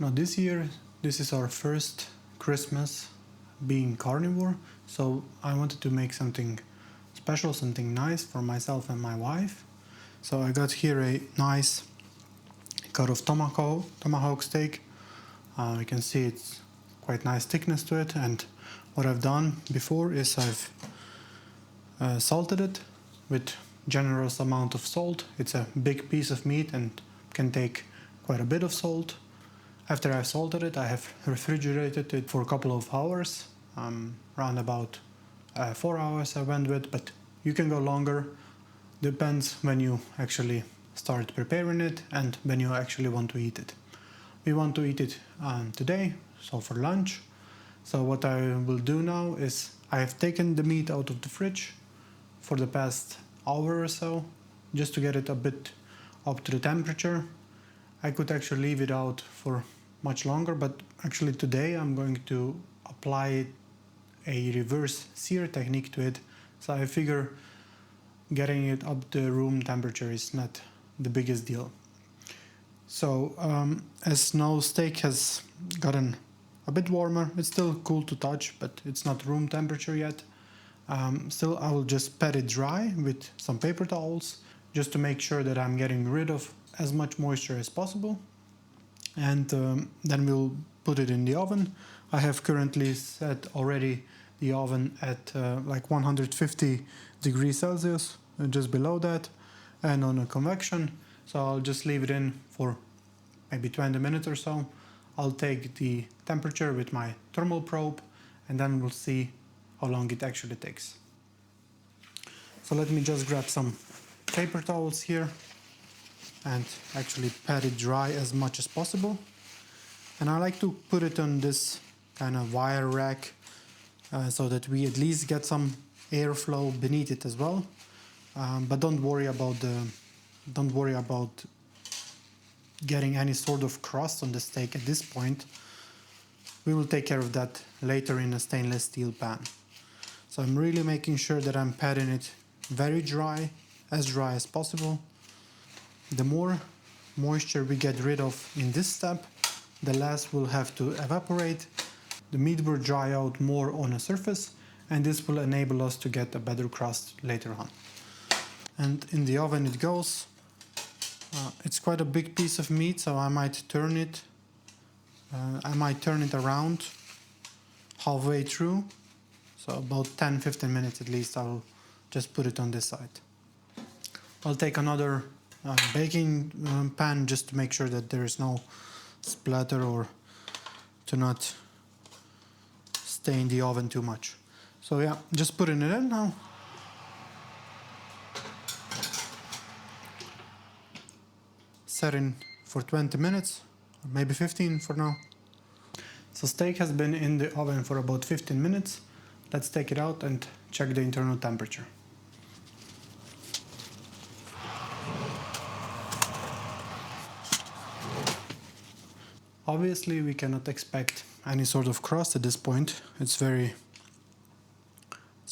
Now this year, this is our first Christmas being carnivore, so I wanted to make something special, something nice for myself and my wife. So I got here a nice cut of tomahawk steak. You can see it's quite nice thickness to it, and what I've done before is I've salted it with generous amount of salt. It's a big piece of meat and can take quite a bit of salt. After I've salted it, I have refrigerated it for a couple of hours, around about 4 hours I went with, but you can go longer, depends when you actually start preparing it and when you actually want to eat it. We want to eat it today, so for lunch. So what I will do now is I have taken the meat out of the fridge for the past hour or so, just to get it a bit up to the temperature. I could actually leave it out for much longer, but actually today I'm going to apply a reverse-sear technique to it. So I figure getting it up to room temperature is not the biggest deal. So as now steak has gotten a bit warmer, it's still cool to touch, but it's not room temperature yet. Still, I will just pat it dry with some paper towels, just to make sure that I'm getting rid of as much moisture as possible. And then we'll put it in the oven. I have currently set already the oven at like 150 degrees Celsius, just below that, and on a convection. So I'll just leave it in for maybe 20 minutes or so. I'll take the temperature with my thermal probe, and then we'll see how long it actually takes. So let me just grab some paper towels here and actually pat it dry as much as possible. And I like to put it on this kind of wire rack so that we at least get some airflow beneath it as well. But don't worry about getting any sort of crust on the steak at this point. We will take care of that later in a stainless steel pan. So I'm really making sure that I'm patting it very dry as possible. The more moisture we get rid of in this step, the less will have to evaporate. The meat will dry out more on a surface, and this will enable us to get a better crust later on. And in the oven it goes. It's quite a big piece of meat, so I might turn it around halfway through. So about 10-15 minutes at least, I'll just put it on this side. I'll take another baking pan just to make sure that there is no splatter or to not stain the oven too much. So yeah, just putting it in now. Setting for 20 minutes, or maybe 15 for now. So steak has been in the oven for about 15 minutes. Let's take it out and check the internal temperature. Obviously, we cannot expect any sort of crust at this point. It's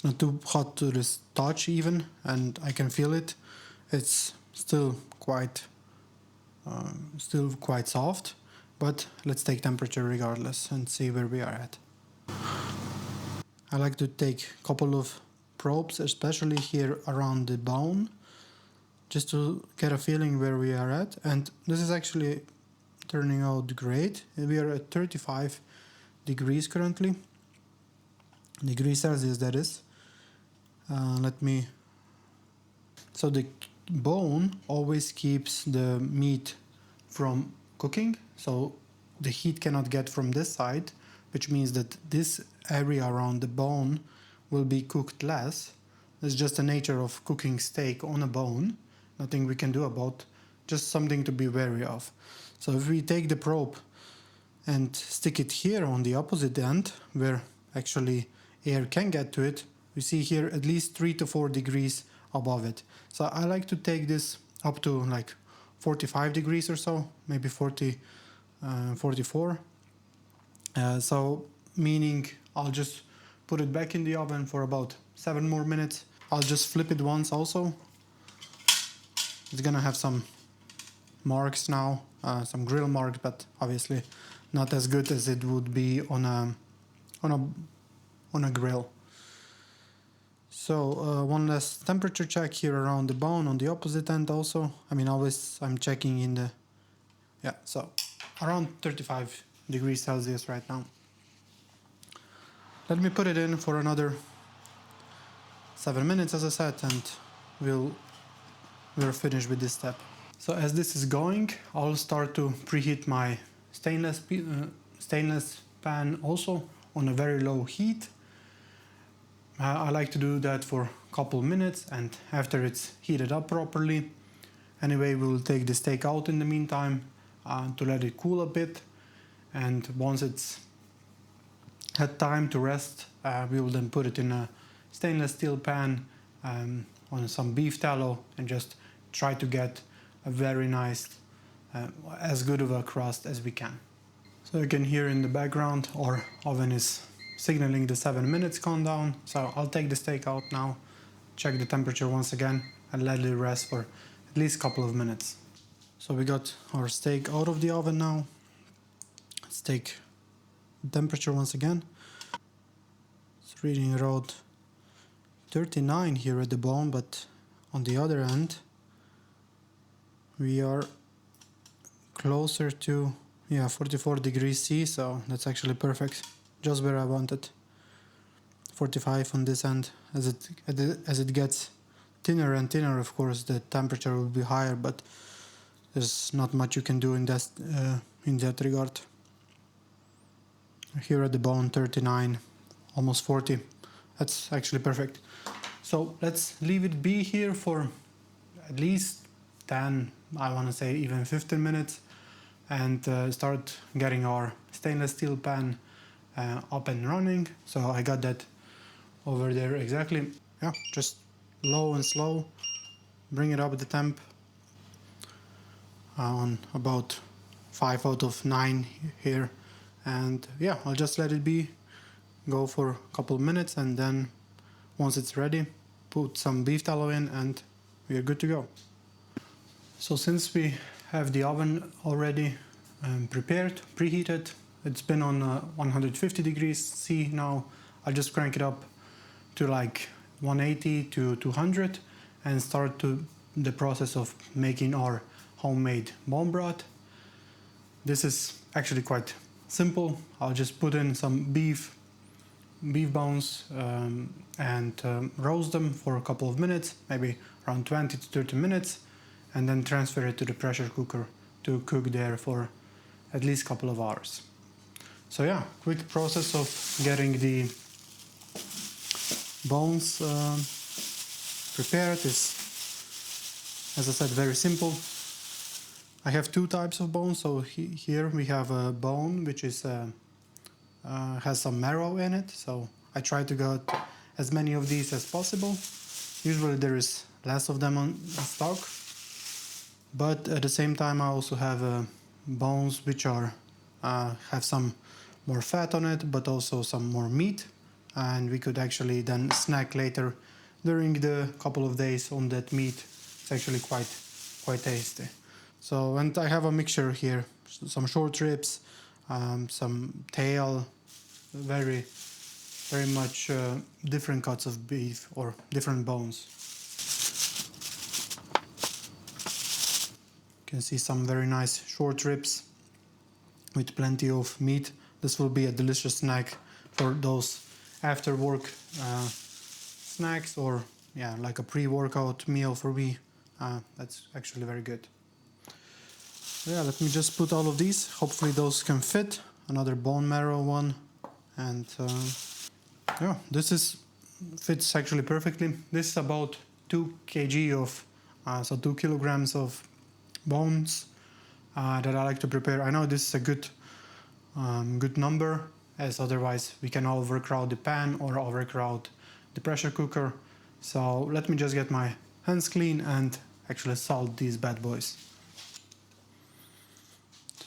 not too hot to the touch even, and I can feel it. It's still quite soft, but let's take temperature regardless and see where we are at. I like to take a couple of probes, especially here around the bone, just to get a feeling where we are at. And this is actually turning out great. We are at 35 degrees currently, degrees Celsius that is. So the bone always keeps the meat from cooking, so the heat cannot get from this side, which means that this area around the bone will be cooked less. It's just the nature of cooking steak on a bone, nothing we can do about, just something to be wary of. So if we take the probe and stick it here on the opposite end, where actually air can get to it, we see here at least 3 to 4 degrees above it. So I like to take this up to like 45 degrees or so, maybe 44. So meaning I'll just put it back in the oven for about 7 more minutes. I'll just flip it once also. It's gonna have some marks now, some grill marks, but obviously not as good as it would be on a grill. So one last temperature check here around the bone on the opposite end also. I mean, always I'm checking in the, yeah, so around 35 degrees Celsius right now. Let me put it in for another 7 minutes, as I said, and we're finished with this step. So as this is going, I'll start to preheat my stainless pan also on a very low heat. I like to do that for a couple minutes, and after it's heated up properly, anyway, we'll take the steak out in the meantime to let it cool a bit, and once it's had time to rest, we will then put it in a stainless steel pan on some beef tallow and just try to get a very nice, as good of a crust as we can. So you can hear in the background our oven is signaling the 7 minutes countdown. So I'll take the steak out now, check the temperature once again, and let it rest for at least a couple of minutes. So we got our steak out of the oven now. Let's take the temperature once again. It's reading around 39 here at the bone, but on the other end we are closer to 44 degrees C, so that's actually perfect, just where I want it. 45 on this end. As it gets thinner and thinner, of course the temperature will be higher, but there's not much you can do in that regard. Here at the bone, 39, almost 40. That's actually perfect. So let's leave it be here for at least 10, I want to say even 15 minutes, and start getting our stainless steel pan up and running. So I got that over there exactly. Yeah, just low and slow. Bring it up the temp on about 5 out of 9 here. And yeah, I'll just let it be, go for a couple of minutes, and then once it's ready, put some beef tallow in and we are good to go. So since we have the oven already prepared, preheated, it's been on 150 degrees C now, I'll just crank it up to like 180 to 200 and start the process of making our homemade bone broth. This is actually quite simple. I'll just put in some beef bones and roast them for a couple of minutes, maybe around 20 to 30 minutes, and then transfer it to the pressure cooker to cook there for at least a couple of hours. So yeah, quick process of getting the bones prepared is, as I said, very simple. I have two types of bones. So here we have a bone which is has some marrow in it. So I try to get as many of these as possible. Usually there is less of them on stock, but at the same time I also have bones which are have some more fat on it, but also some more meat, and we could actually then snack later during the couple of days on that meat. It's actually quite tasty. So, and I have a mixture here, some short ribs, some tail, very much different cuts of beef or different bones. You can see some very nice short ribs with plenty of meat. This will be a delicious snack for those after work snacks, or yeah, like a pre-workout meal for me. That's actually very good. Yeah, let me just put all of these. Hopefully those can fit. Another bone marrow one, and yeah, this fits actually perfectly. This is about 2 kg of, so 2 kilograms of bones that I like to prepare. I know this is a good number, as otherwise we can overcrowd the pan or overcrowd the pressure cooker. So let me just get my hands clean and actually salt these bad boys.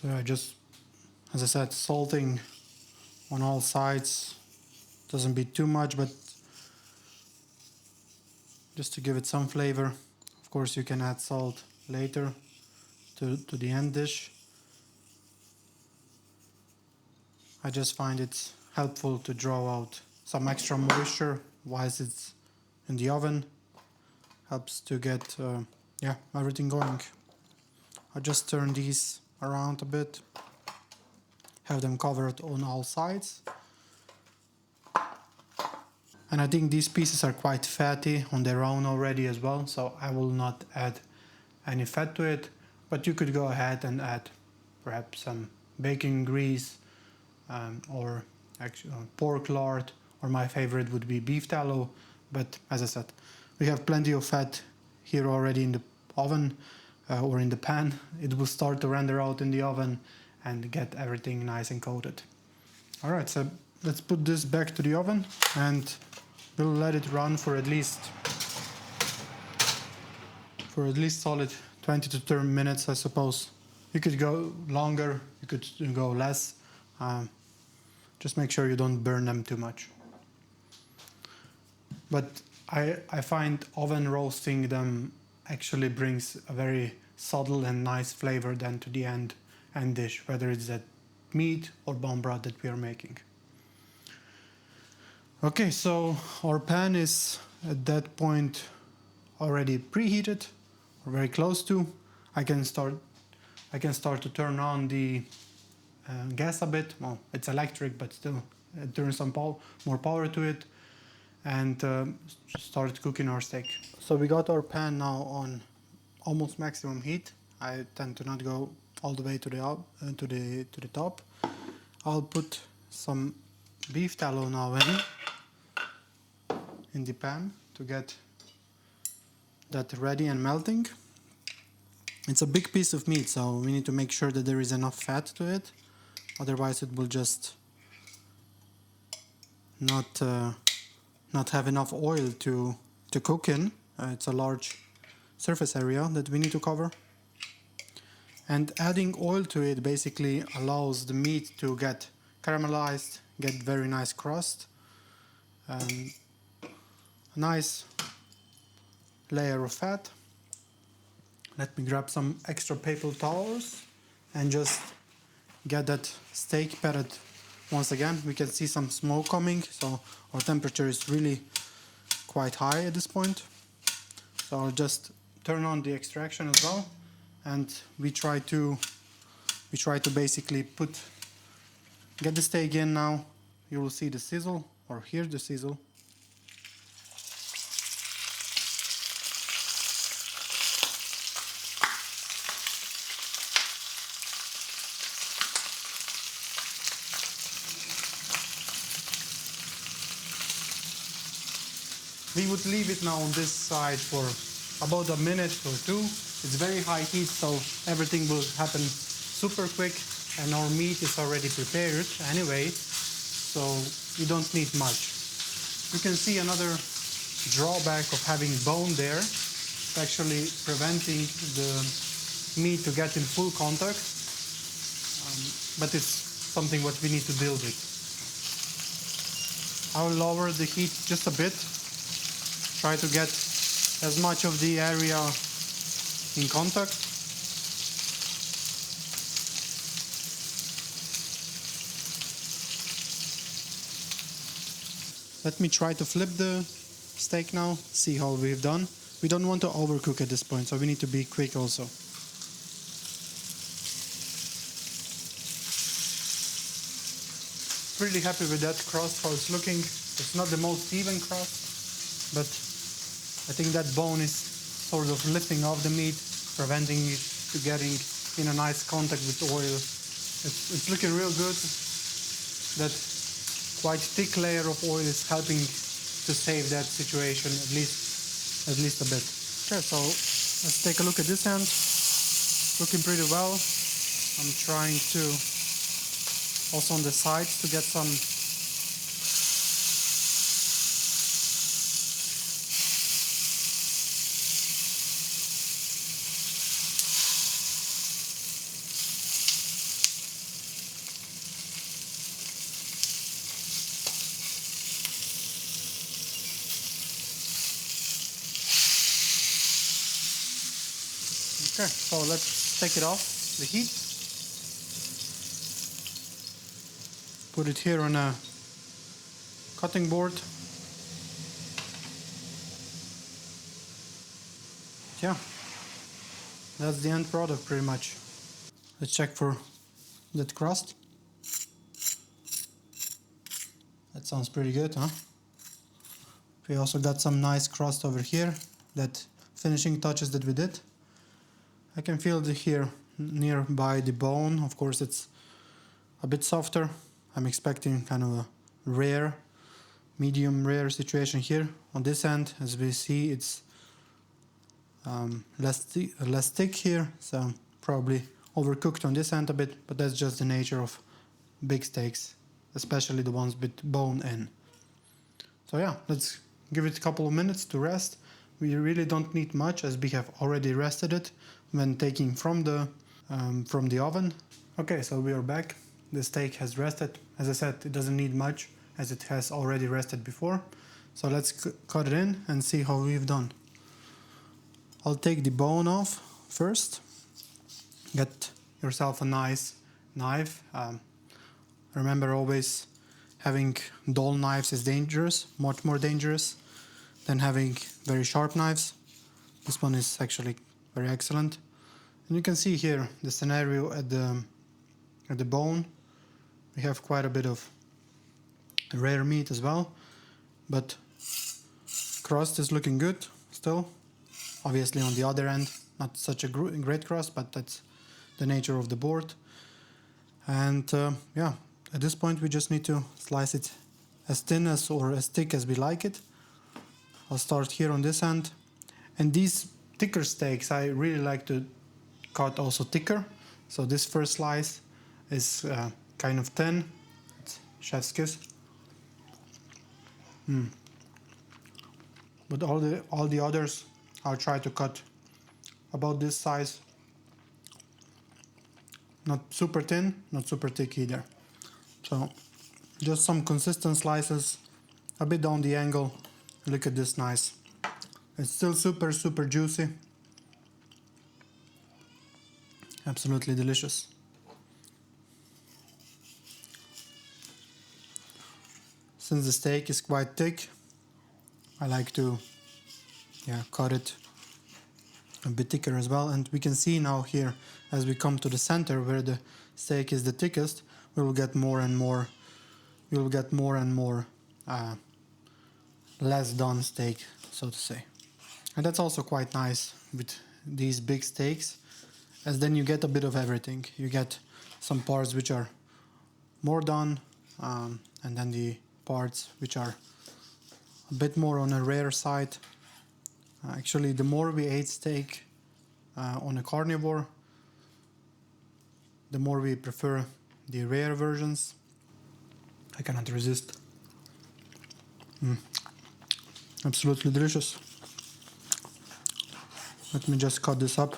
So I just, as I said, salting on all sides. Doesn't be too much, but just to give it some flavor. Of course you can add salt later to the end dish. I just find it helpful to draw out some extra moisture whilst it's in the oven. Helps to get everything going. I just turn these around a bit, have them covered on all sides. And I think these pieces are quite fatty on their own already as well, so I will not add any fat to it, but you could go ahead and add perhaps some bacon grease or actually pork lard, or my favorite would be beef tallow. But as I said, we have plenty of fat here already in the oven or in the pan. It will start to render out in the oven and get everything nice and coated. Alright, so let's put this back to the oven and we'll let it run for at least solid 20 to 30 minutes, I suppose. You could go longer, you could go less. Just make sure you don't burn them too much. But I find oven roasting them actually brings a very subtle and nice flavor then to the end dish, whether it's that meat or bone broth that we are making. Okay, so our pan is at that point already preheated, or very close to. I can start to turn on the gas a bit. Well, it's electric, but still turn some more power to it, and start cooking our steak. So we got our pan now on almost maximum heat. I tend to not go all the way to the top. I'll put some beef tallow now in the pan to get that ready and melting. It's a big piece of meat, so we need to make sure that there is enough fat to it, otherwise it will just not have enough oil to cook in. It's a large surface area that we need to cover, and adding oil to it basically allows the meat to get caramelized, get very nice crust, a nice layer of fat. Let me grab some extra paper towels and just get that steak patted. Once again, we can see some smoke coming, so our temperature is really quite high at this point. So I'll just turn on the extraction as well, and we try to basically get the steak in now. You will see the sizzle, or hear the sizzle. We would leave it now on this side for about a minute or two. It's very high heat, so everything will happen super quick, and our meat is already prepared anyway, so you don't need much. You can see another drawback of having bone there. It's actually preventing the meat to get in full contact, but it's something what we need to deal with. I'll lower the heat just a bit. Try to get as much of the area in contact. Let me try to flip the steak now, see how we've done. We don't want to overcook at this point, so we need to be quick also. Really happy with that crust, how it's looking. It's not the most even crust, but I think that bone is sort of lifting off the meat, preventing it to getting in a nice contact with oil. It's looking real good. That quite thick layer of oil is helping to save that situation at least a bit. Okay, so let's take a look at this end. Looking pretty well. I'm trying to also on the sides to get some Okay, so let's take it off the heat. Put it here on a cutting board. Yeah, that's the end product pretty much. Let's check for that crust. That sounds pretty good, huh? We also got some nice crust over here, that finishing touches that we did. I can feel it here nearby the bone. Of course it's a bit softer. I'm expecting kind of a rare, medium rare situation here. On this end, as we see, it's less thick here, so probably overcooked on this end a bit, but that's just the nature of big steaks, especially the ones with bone in. So yeah, let's give it a couple of minutes to rest. We really don't need much, as we have already rested it when taking from the oven. Okay, so we are back. The steak has rested. As I said, it doesn't need much as it has already rested before. So let's cut it in and see how we've done. I'll take the bone off first. Get yourself a nice knife. Remember, always having dull knives is dangerous, much more dangerous than having very sharp knives. This one is actually very excellent. And you can see here the scenario at the bone. We have quite a bit of rare meat as well, but crust is looking good still. Obviously on the other end, not such a great crust, but that's the nature of the board. And yeah, at this point we just need to slice it as thin as or as thick as we like it. I'll start here on this end. And these thicker steaks, I really like to cut also thicker. So this first slice is kind of thin. It's chef's kiss. But all the others, I'll try to cut about this size. Not super thin, not super thick either. So just some consistent slices, a bit down the angle. Look at this, nice. It's still super juicy. Absolutely delicious. Since the steak is quite thick, I like to cut it a bit thicker as well. And we can see now here, as we come to the center where the steak is the thickest, we will get more and more less done steak, so to say. And that's also quite nice with these big steaks, as then you get a bit of everything. You get some parts which are more done, and then the parts which are a bit more on a rare side. Actually, the more we ate steak on a carnivore, the more we prefer the rare versions. I cannot resist. Absolutely delicious. Let me just cut this up.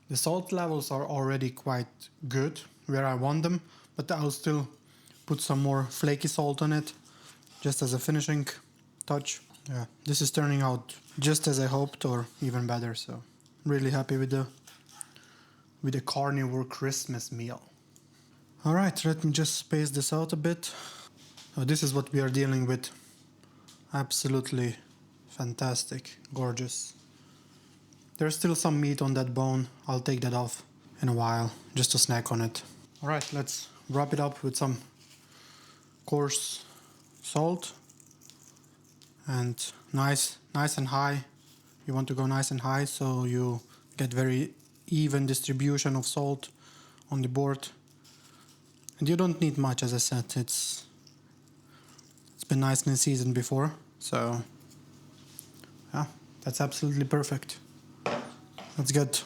The salt levels are already quite good where I want them, but I'll still put some more flaky salt on it just as a finishing touch. Yeah, this is turning out just as I hoped, or even better, so really happy with the carnivore Christmas meal. Alright, let me just space this out a bit. This is what we are dealing with. Absolutely fantastic, gorgeous. There's still some meat on that bone. I'll take that off in a while just to snack on it. Alright, let's wrap it up with some coarse salt. And nice and high. You want to go nice and high so you get very even distribution of salt on the board. And you don't need much, as I said. It's been nicely seasoned before, so yeah, that's absolutely perfect. Let's get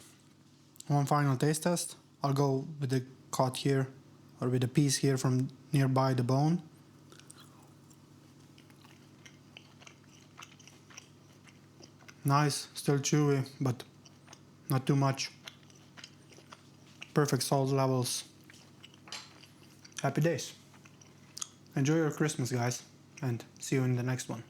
one final taste test. I'll go with the cut here, or with a piece here from nearby the bone. Nice, still chewy, but not too much. Perfect salt levels. Happy days. Enjoy your Christmas, guys, and see you in the next one.